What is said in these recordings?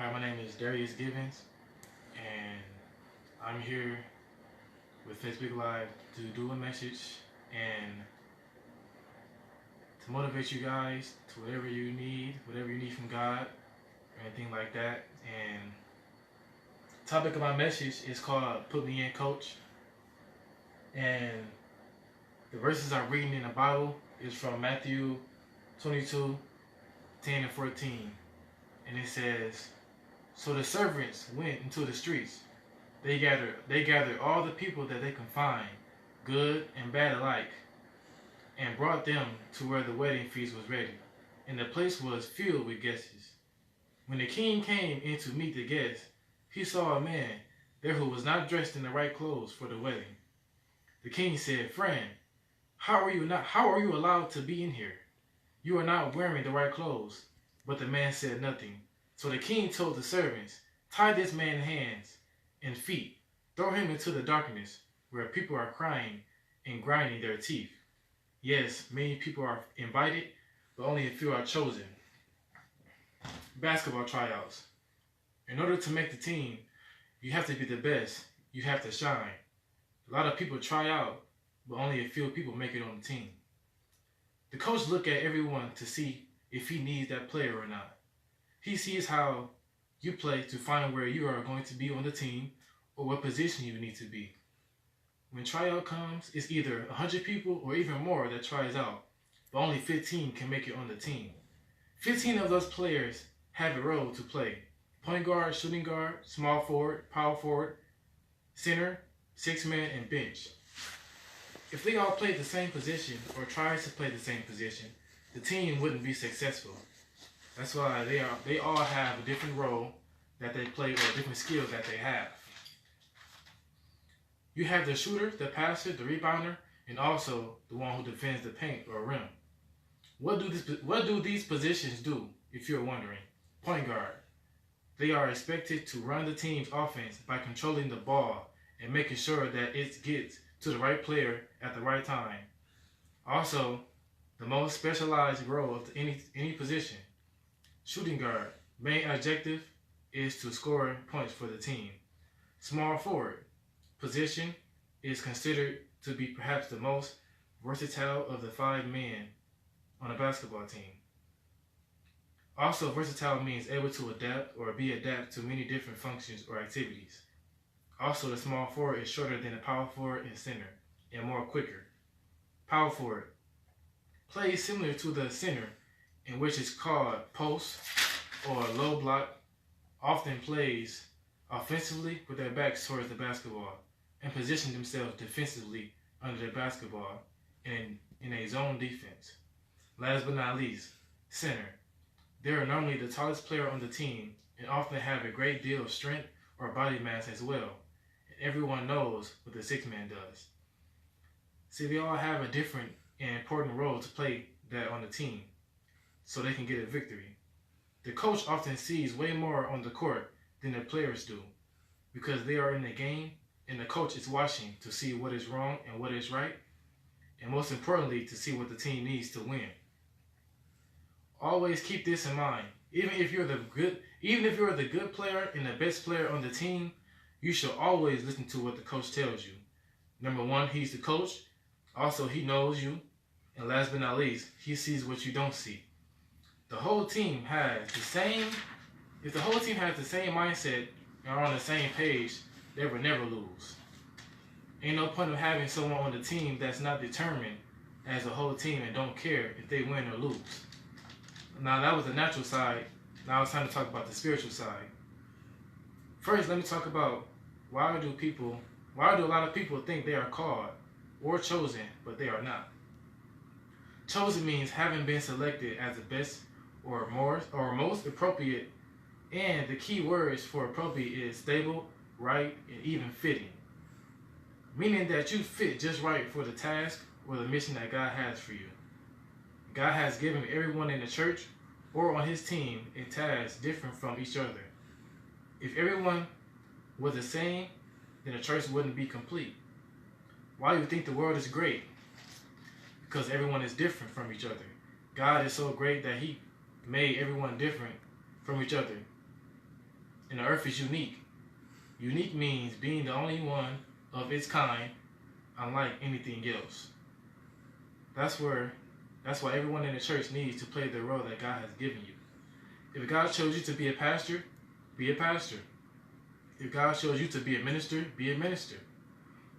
Hi, my name is Darius Givens, and I'm here with Facebook Live to do a message and to motivate you guys to whatever you need from God, or anything like that. And the topic of my message is called "Put Me In, Coach." And the verses I'm reading in the Bible is from Matthew 22:10 and 14, and it says, "So the servants went into the streets. They gathered all the people that they could find, good and bad alike, and brought them to where the wedding feast was ready, and the place was filled with guests. When the king came in to meet the guests, he saw a man there who was not dressed in the right clothes for the wedding. The king said, 'Friend, how are you allowed to be in here? You are not wearing the right clothes.' But the man said nothing. So the king told the servants, 'Tie this man's hands and feet, throw him into the darkness where people are crying and grinding their teeth.' Yes, many people are invited, but only a few are chosen." Basketball tryouts. In order to make the team, you have to be the best. You have to shine. A lot of people try out, but only a few people make it on the team. The coach looks at everyone to see if he needs that player or not. He sees how you play to find where you are going to be on the team or what position you need to be. When tryout comes, it's either 100 people or even more that tries out, but only 15 can make it on the team. 15 of those players have a role to play: point guard, shooting guard, small forward, power forward, center, six man, and bench. If they all played the same position or tried to play the same position, the team wouldn't be successful. That's why they all have a different role that they play or different skills that they have. You have the shooter, the passer, the rebounder, and also the one who defends the paint or rim. What do these positions do, if you're wondering? Point guard. They are expected to run the team's offense by controlling the ball and making sure that it gets to the right player at the right time. Also, the most specialized role of any position. Shooting guard. Main objective is to score points for the team. Small forward. Position is considered to be perhaps the most versatile of the five men on a basketball team. Also, versatile means able to adapt or be adapt to many different functions or activities. Also, the small forward is shorter than the power forward and center, and more quicker. Power forward plays similar to the center, in which is called post or low block, often plays offensively with their backs towards the basketball and position themselves defensively under the basketball in a zone defense. Last but not least, center. They are normally the tallest player on the team and often have a great deal of strength or body mass as well. And everyone knows what the six man does. See, they all have a different and important role to play that on the team so they can get a victory. The coach often sees way more on the court than the players do because they are in the game and the coach is watching to see what is wrong and what is right, and most importantly, to see what the team needs to win. Always keep this in mind. Even if you're the good player and the best player on the team, you should always listen to what the coach tells you. Number one, he's the coach. Also, he knows you. And last but not least, he sees what you don't see. If the whole team has the same mindset and are on the same page, they will never lose. Ain't no point of having someone on the team that's not determined as a whole team and don't care if they win or lose. Now, that was the natural side. Now it's time to talk about the spiritual side. First, let me talk about why do a lot of people think they are called or chosen, but they are not. Chosen means having been selected as the best or most appropriate, and the key words for appropriate is stable, right, and even fitting. Meaning that you fit just right for the task or the mission that God has for you. God has given everyone in the church or on his team a task different from each other. If everyone was the same, then the church wouldn't be complete. Why do you think the world is great? Because everyone is different from each other. God is so great that he made everyone different from each other. And the earth is unique. Unique means being the only one of its kind, unlike anything else. That's why everyone in the church needs to play the role that God has given you. If God chose you to be a pastor, be a pastor. If God chose you to be a minister, be a minister.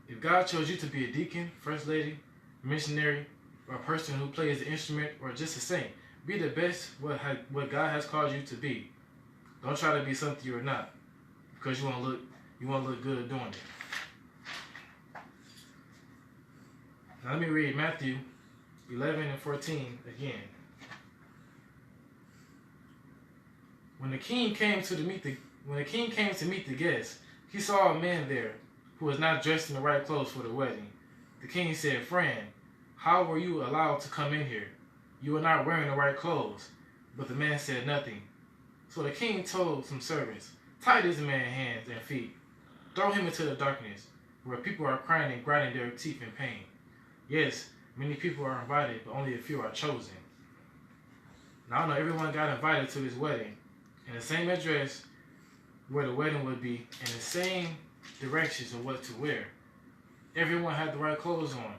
If God chose you to be a deacon, first lady, missionary, or a person who plays an instrument, or just a saint, be the best what God has called you to be. Don't try to be something you're not, because you want to look good doing it. Now let me read Matthew 11 and 14 again. When the king came to meet the guests, he saw a man there who was not dressed in the right clothes for the wedding. The king said, "Friend, how were you allowed to come in here? You were not wearing the right clothes." But the man said nothing. So the king told some servants, "Tie this man's hands and feet. Throw him into the darkness, where people are crying and grinding their teeth in pain." Yes, many people are invited, but only a few are chosen. Now I know everyone got invited to this wedding, in the same address where the wedding would be, in the same directions of what to wear. Everyone had the right clothes on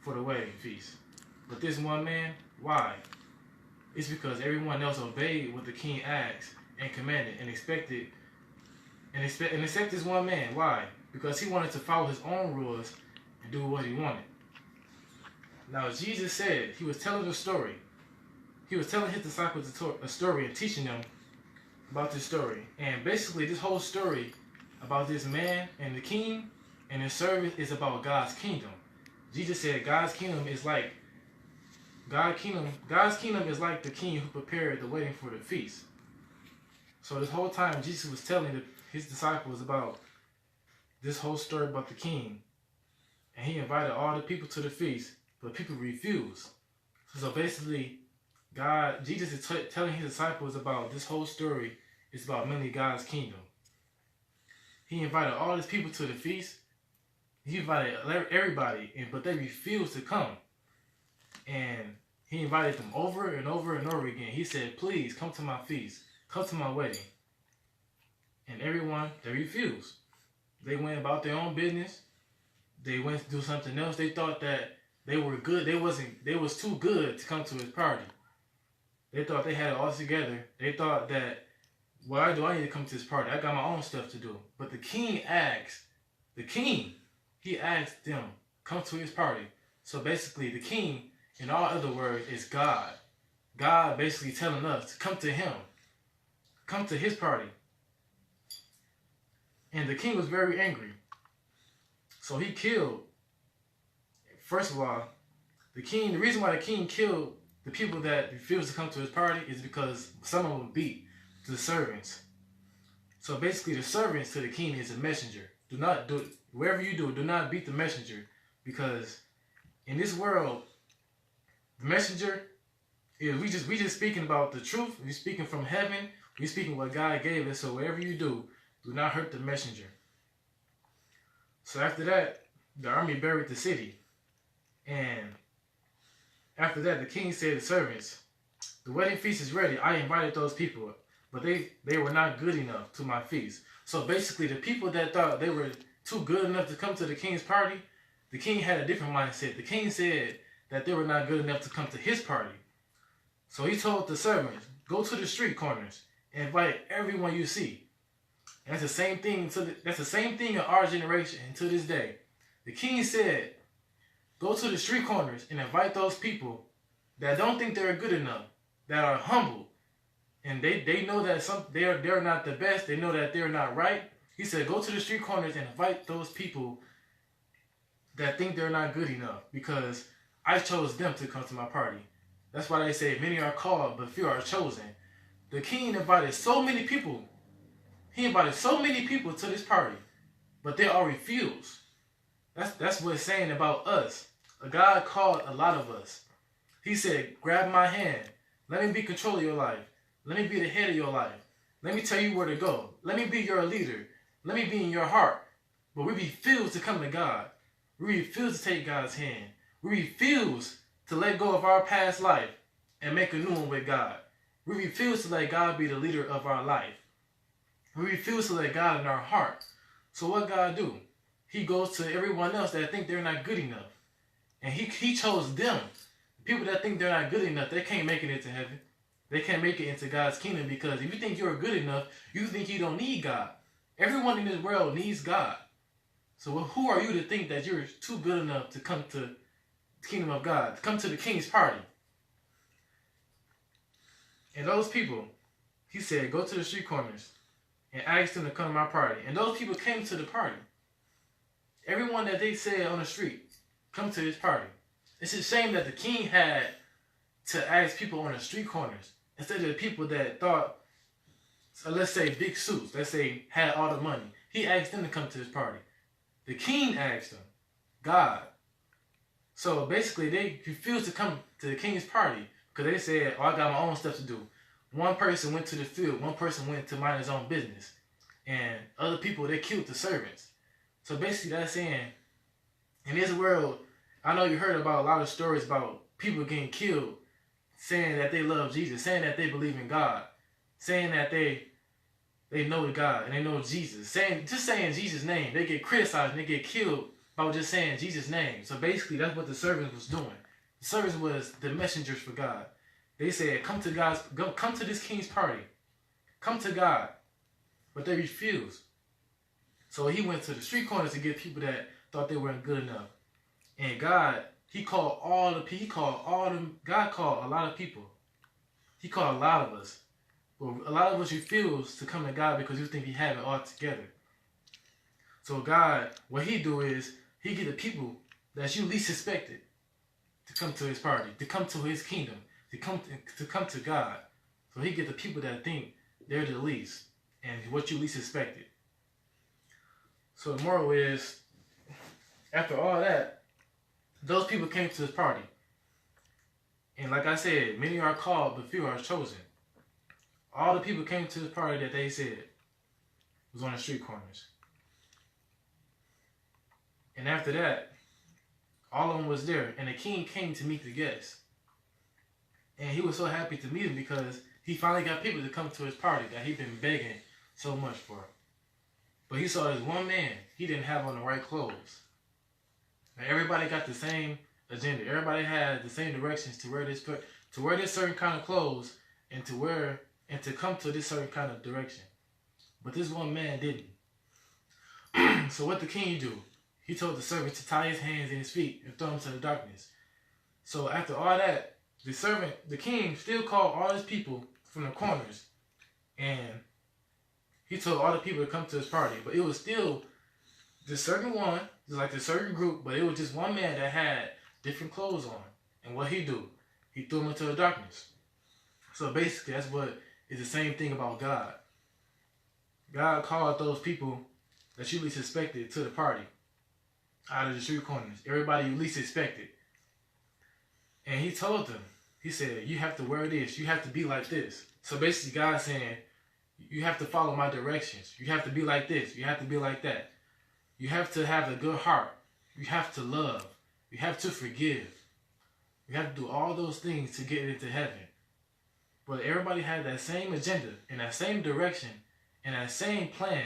for the wedding feast. But this one man, why? It's because everyone else obeyed what the king asked and commanded and expected, except this one man. Why? Because he wanted to follow his own rules and do what he wanted. Now Jesus said, he was telling a story. He was telling his disciples a story and teaching them about this story. And basically this whole story about this man and the king and his servant is about God's kingdom. Jesus said God's kingdom is like the king who prepared the wedding for the feast. So this whole time Jesus was telling his disciples about this whole story about the king. And he invited all the people to the feast, but people refused. So basically, Jesus is telling his disciples about this whole story is about mainly God's kingdom. He invited all his people to the feast. He invited everybody, but they refused to come. And he invited them over and over and over again. He said, "Please come to my feast. Come to my wedding." And everyone, they refused. They went about their own business. They went to do something else. They thought that they were good. They was too good to come to his party. They thought they had it all together. They thought that, why do I need to come to this party? I got my own stuff to do. But the king asked them, come to his party. So basically the king, in all other words, is God. God basically telling us to come to him. Come to his party. And the king was very angry. So he killed, first of all, the reason why the king killed the people that refused to come to his party is because some of them beat the servants. So basically the servants to the king is a messenger. Do not do, wherever you do not beat the messenger, because in this world, the messenger is we just speaking about the truth. We speaking from heaven. We speaking what God gave us. So wherever you do not hurt the messenger. So after that, the army buried the city. And after that, the king said to the servants, "The wedding feast is ready. I invited those people, but they were not good enough to my feast." So basically, the people that thought they were too good enough to come to the king's party, the king had a different mindset. The king said that they were not good enough to come to his party. So he told the servants, "Go to the street corners and invite everyone you see." And that's the same thing in our generation and to this day. The king said, "Go to the street corners and invite those people that don't think they're good enough, that are humble, and they know that they're not the best. They know that they're not right." He said, "Go to the street corners and invite those people that think they're not good enough, because I chose them to come to my party." That's why they say many are called, but few are chosen. The king invited so many people. He invited so many people to this party, but they all refused. That's what it's saying about us. God called a lot of us. He said, "Grab my hand. Let me be control of your life. Let me be the head of your life. Let me tell you where to go. Let me be your leader. Let me be in your heart." But we refuse to come to God. We refuse to take God's hand. We refuse to let go of our past life and make a new one with God. We refuse to let God be the leader of our life. We refuse to let God in our heart. So what God do? He goes to everyone else that think they're not good enough. And he chose them. People that think they're not good enough, they can't make it into heaven. They can't make it into God's kingdom, because if you think you're good enough, you think you don't need God. Everyone in this world needs God. So who are you to think that you're too good enough to come to the kingdom of God, to come to the king's party? And those people, he said, go to the street corners and ask them to come to my party. And those people came to the party. Everyone that they said on the street, come to his party. It's a shame that the king had to ask people on the street corners instead of the people that thought, so let's say big suits, let's say had all the money. He asked them to come to his party. The king asked them, God. So basically they refused to come to the king's party because they said, oh, I got my own stuff to do. One person went to the field, one person went to mind his own business. And other people, they killed the servants. So basically that's saying, in this world, I know you heard about a lot of stories about people getting killed, saying that they love Jesus, saying that they believe in God, saying that they know God and they know Jesus, just saying Jesus' name. They get criticized and they get killed by just saying Jesus' name. So basically that's what the servants was doing. The servants was the messengers for God. They said, come to this king's party. Come to God. But they refused. So he went to the street corners to get people that thought they weren't good enough. And God, God called a lot of people. He called a lot of us. But a lot of us refuse to come to God because we think we have it all together. So God, what he do is, he get the people that you least expected to come to his party, to come to his kingdom, to come to God. So he get the people that think they're the least and what you least expected. So the moral is, after all that, those people came to his party. And like I said, many are called, but few are chosen. All the people came to his party that they said was on the street corners. And after that, all of them was there. And the king came to meet the guests. And he was so happy to meet him because he finally got people to come to his party that he'd been begging so much for. But he saw this one man, he didn't have on the right clothes. Now everybody got the same agenda. Everybody had the same directions to wear this certain kind of clothes and to come to this certain kind of direction. But this one man didn't. So what the king do? He told the servant to tie his hands and his feet and throw him to the darkness. So after all that, the king still called all his people from the corners, and he told all the people to come to his party. But it was still the certain one, like the certain group, but it was just one man that had different clothes on. And what he do? He threw him into the darkness. So basically, that's what is the same thing about God. God called those people that you least expected to the party out of the street corners. Everybody you least expected. And he told them, he said, you have to wear this. You have to be like this. So basically, God's saying, you have to follow my directions. You have to be like this. You have to be like that. You have to have a good heart. You have to love. You have to forgive. You have to do all those things to get into heaven. But everybody had that same agenda and that same direction and that same plan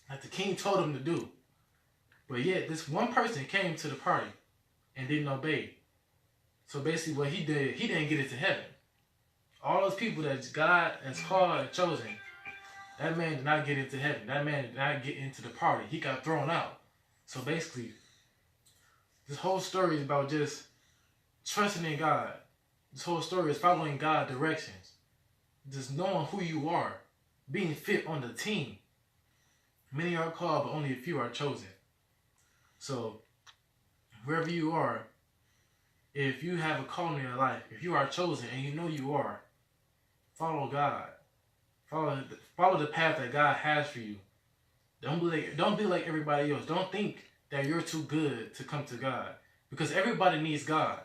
that the king told them to do. But yet, this one person came to the party and didn't obey. So basically what he did, he didn't get into heaven. All those people that God has called and chosen, that man did not get into heaven. That man did not get into the party. He got thrown out. So basically, this whole story is about just trusting in God. This whole story is following God's directions. Just knowing who you are. Being fit on the team. Many are called, but only a few are chosen. So, wherever you are, if you have a calling in your life, if you are chosen and you know you are, follow God. Follow the path that God has for you. Don't be like everybody else. Don't think that you're too good to come to God. Because everybody needs God.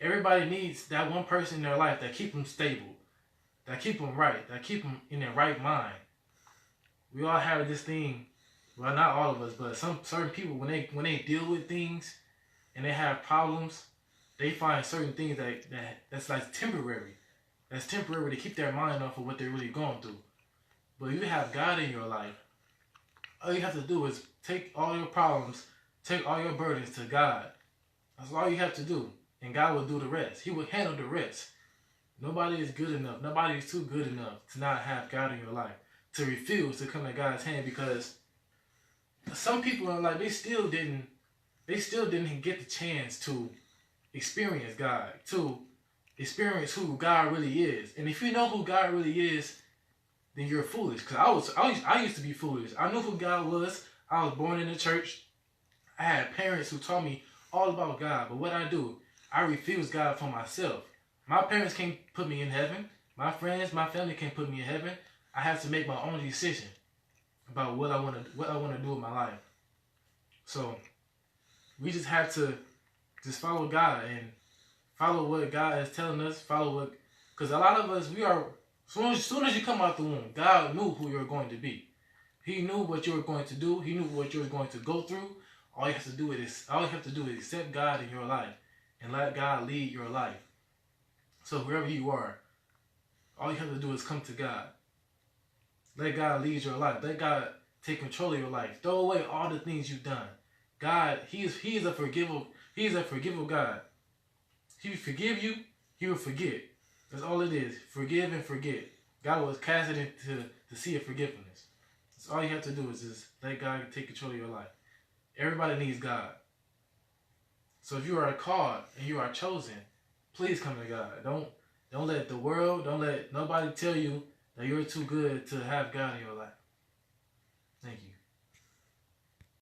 Everybody needs that one person in their life that keep them stable, that keep them right, that keep them in their right mind. We all have this thing, well, not all of us, but some certain people, when they deal with things and they have problems, they find certain things that's like temporary. That's temporary to keep their mind off of what they're really going through. But if you have God in your life, all you have to do is take all your problems, take all your burdens to God. That's all you have to do. And God will do the rest. He will handle the rest. Nobody is good enough. Nobody is too good enough to not have God in your life. To refuse to come to God's hand, because some people in life, they still didn't get the chance to experience God, to experience who God really is. And if you know who God really is, then you're foolish. Because I used to be foolish. I knew who God was. I was born in the church. I had parents who taught me all about God. But what I do, I refuse God for myself. My parents can't put me in heaven. My friends, my family can't put me in heaven. I have to make my own decision about what I want to do with my life. So we just have to just follow God and follow what God is telling us. Follow what, because a lot of us, we are, as soon as you come out the womb, God knew who you were going to be. He knew what you were going to do. He knew what you were going to go through. All you have to do is accept God in your life and let God lead your life. So wherever you are, all you have to do is come to God. Let God lead your life. Let God take control of your life. Throw away all the things you've done. God, He is a forgivable God. He will forgive you. He will forget. That's all it is. Forgive and forget. God will cast it into the sea of forgiveness. That's all you have to do is just let God take control of your life. Everybody needs God. So if you are called and you are chosen, please come to God. Don't let the world, don't let nobody tell you that you're too good to have God in your life. Thank you.